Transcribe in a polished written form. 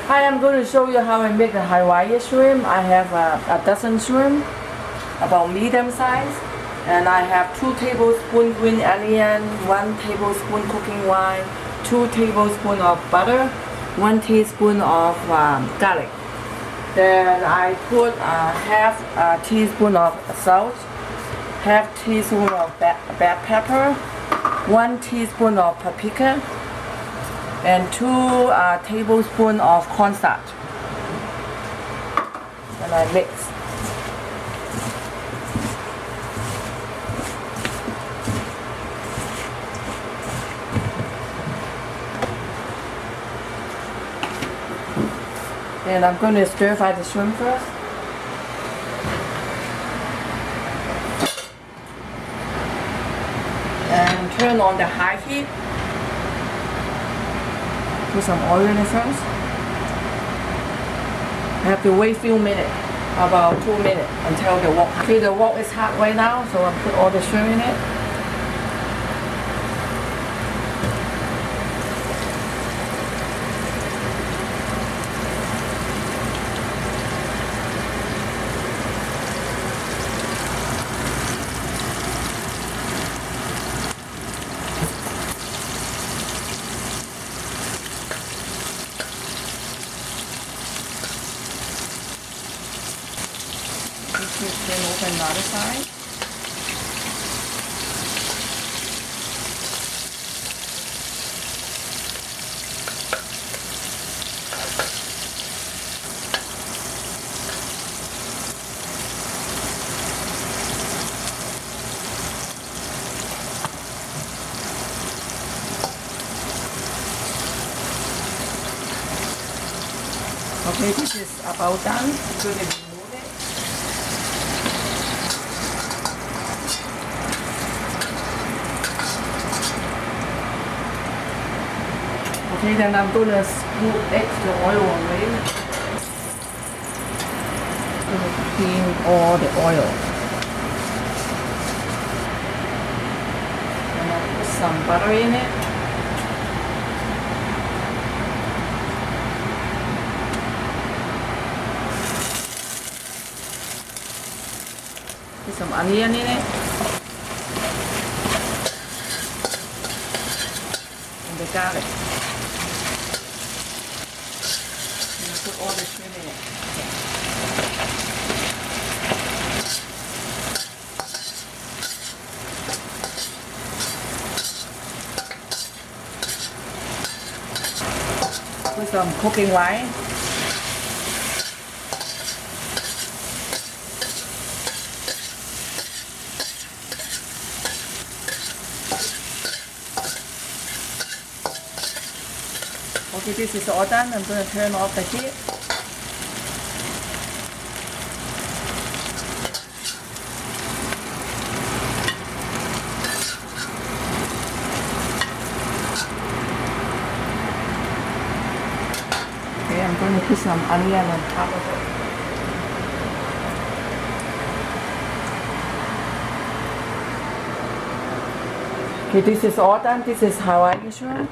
Hi, I'm going to show you how I make the Hawaii shrimp. I have a dozen shrimp, about medium size, and I have 2 tablespoons green onion, 1 tablespoon cooking wine, 2 tablespoons of butter, 1 teaspoon of garlic. Then I put half a teaspoon of salt, half teaspoon of black pepper, 1 teaspoon of paprika, and 2 tablespoons of cornstarch. And I mix. And I'm going to stir fry the shrimp first. And turn on the high heat. Put some oil in it first. I have to wait a few minutes, about 2 minutes, until the wok. Okay, the wok is hot right now, so I'll put all the shrimp in it. Then open the other side. Okay, this is about done. Good, remove it. Okay, then I'm gonna scoop extra oil away. Gonna clean all the oil. And I'll put some butter in it. Put some onion in it. And the garlic. Put all the shrimp in it. Put some cooking wine. Okay, this is all done. I'm going to turn off the heat. Okay, I'm going to put some onion on top of it. Okay, this is all done. This is Hawaii shrimp.